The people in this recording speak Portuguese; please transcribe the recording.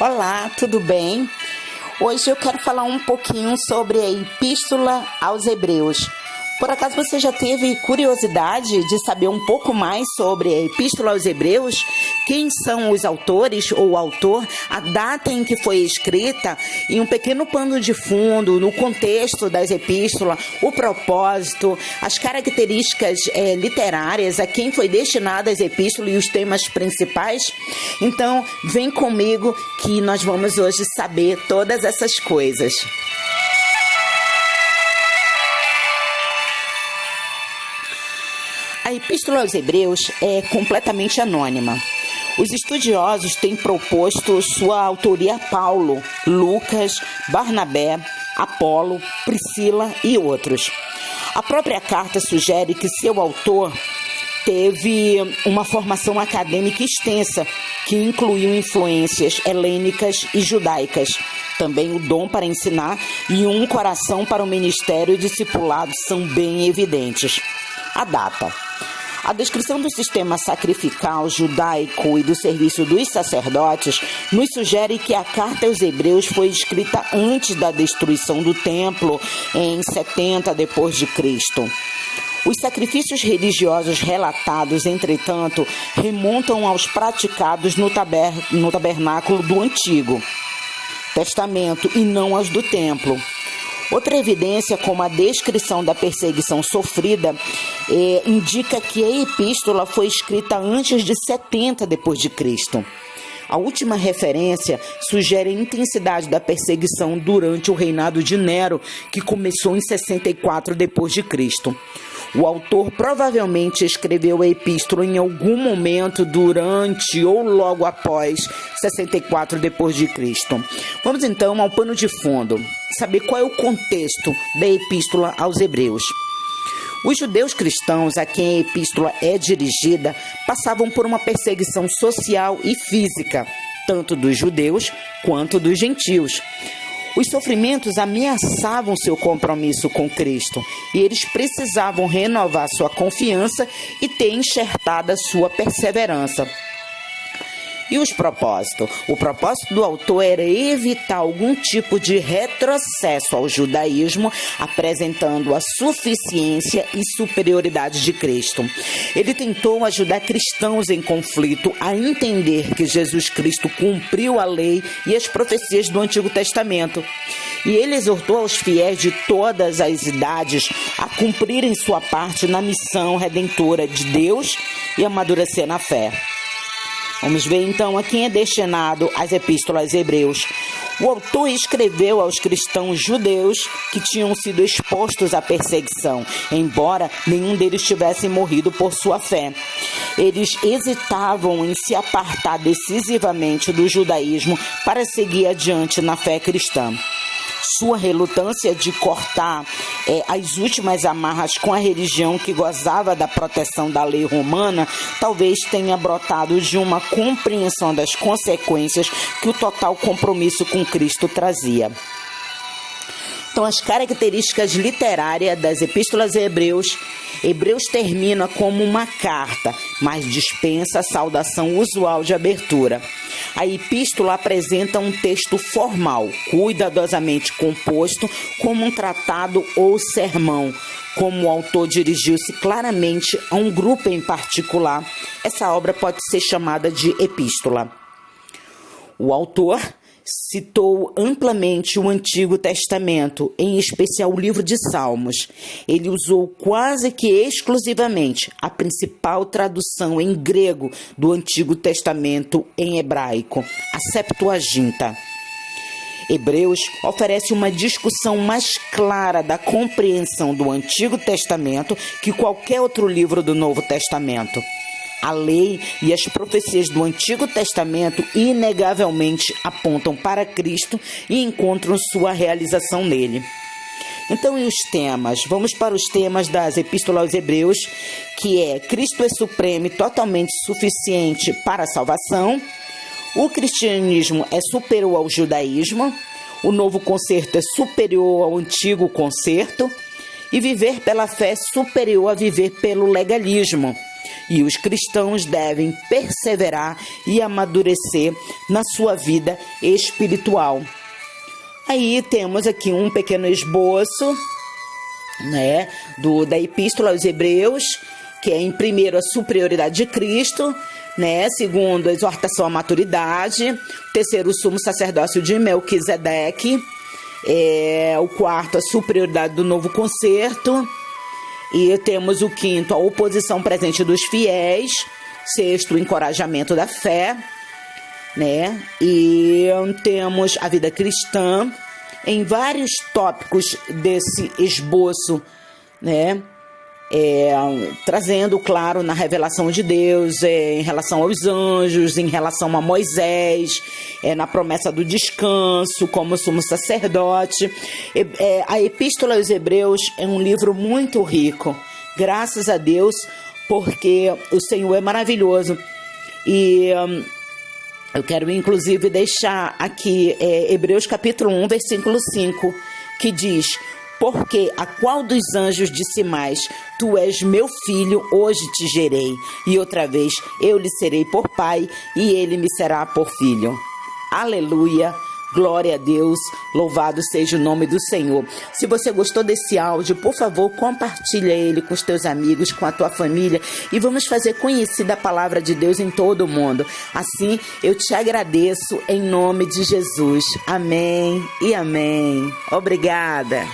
Olá, tudo bem? Hoje eu quero falar um pouquinho sobre a Epístola aos Hebreus. Por acaso você já teve curiosidade de saber um pouco mais sobre a Epístola aos Hebreus? Quem são os autores ou o autor, a data em que foi escrita e um pequeno pano de fundo no contexto das epístolas, o propósito, as características literárias, a quem foi destinada as epístolas e os temas principais? Então, vem comigo que nós vamos hoje saber todas essas coisas. A Epístola aos Hebreus é completamente anônima. Os estudiosos têm proposto sua autoria a Paulo, Lucas, Barnabé, Apolo, Priscila e outros. A própria carta sugere que seu autor teve uma formação acadêmica extensa, que incluiu influências helênicas e judaicas. Também o dom para ensinar e um coração para o ministério e discipulado são bem evidentes. A data. A descrição do sistema sacrificial judaico e do serviço dos sacerdotes nos sugere que a carta aos Hebreus foi escrita antes da destruição do templo, em 70 d.C. Os sacrifícios religiosos relatados, entretanto, remontam aos praticados no tabernáculo do Antigo Testamento e não aos do templo. Outra evidência, como a descrição da perseguição sofrida, indica que a epístola foi escrita antes de 70 d.C. A última referência sugere a intensidade da perseguição durante o reinado de Nero, que começou em 64 d.C. O autor provavelmente escreveu a epístola em algum momento durante ou logo após 64 d.C. Vamos então ao pano de fundo, saber qual é o contexto da epístola aos Hebreus. Os judeus cristãos a quem a epístola é dirigida passavam por uma perseguição social e física, tanto dos judeus quanto dos gentios. Os sofrimentos ameaçavam seu compromisso com Cristo e eles precisavam renovar sua confiança e ter enxertada sua perseverança. E os propósitos? O propósito do autor era evitar algum tipo de retrocesso ao judaísmo, apresentando a suficiência e superioridade de Cristo. Ele tentou ajudar cristãos em conflito a entender que Jesus Cristo cumpriu a lei e as profecias do Antigo Testamento. E ele exortou aos fiéis de todas as idades a cumprirem sua parte na missão redentora de Deus e amadurecer na fé. Vamos ver então a quem é destinado as epístolas hebreus. O autor escreveu aos cristãos judeus que tinham sido expostos à perseguição, embora nenhum deles tivesse morrido por sua fé. Eles hesitavam em se apartar decisivamente do judaísmo para seguir adiante na fé cristã. Sua relutância de cortar as últimas amarras com a religião que gozava da proteção da lei romana talvez tenha brotado de uma compreensão das consequências que o total compromisso com Cristo trazia. Então, as características literárias das epístolas Hebreus termina como uma carta, mas dispensa a saudação usual de abertura. A epístola apresenta um texto formal, cuidadosamente composto, como um tratado ou sermão. Como o autor dirigiu-se claramente a um grupo em particular, essa obra pode ser chamada de epístola. O autor citou amplamente o Antigo Testamento, em especial o livro de Salmos. Ele usou quase que exclusivamente a principal tradução em grego do Antigo Testamento em hebraico, a Septuaginta. Hebreus oferece uma discussão mais clara da compreensão do Antigo Testamento que qualquer outro livro do Novo Testamento. A lei e as profecias do Antigo Testamento inegavelmente apontam para Cristo e encontram sua realização nele. Então, e os temas? Vamos para os temas das Epístolas aos Hebreus, que é Cristo é supremo e totalmente suficiente para a salvação, o cristianismo é superior ao judaísmo, o novo concerto é superior ao antigo concerto e viver pela fé é superior a viver pelo legalismo. e os cristãos devem perseverar e amadurecer na sua vida espiritual. Aí temos aqui um pequeno esboço, né, da Epístola aos Hebreus, que é em primeiro a superioridade de Cristo, né, segundo a exortação à maturidade, terceiro o sumo sacerdócio de Melquisedeque, o quarto a superioridade do novo concerto, e temos o quinto a oposição presente dos fiéis, sexto o encorajamento da fé, né, e temos a vida cristã em vários tópicos desse esboço, né, trazendo, claro, na revelação de Deus, em relação aos anjos, em relação a Moisés, na promessa do descanso, como sumo sacerdote. A Epístola aos Hebreus é um livro muito rico, graças a Deus, porque o Senhor é maravilhoso. E eu quero, inclusive, deixar aqui Hebreus capítulo 1, versículo 5, que diz: porque a qual dos anjos disse mais, tu és meu filho, hoje te gerei, e outra vez eu lhe serei por pai, e ele me será por filho. Aleluia, glória a Deus, louvado seja o nome do Senhor. Se você gostou desse áudio, por favor, compartilha ele com os teus amigos, com a tua família, e vamos fazer conhecida a palavra de Deus em todo o mundo. Assim, eu te agradeço em nome de Jesus. Amém e amém. Obrigada.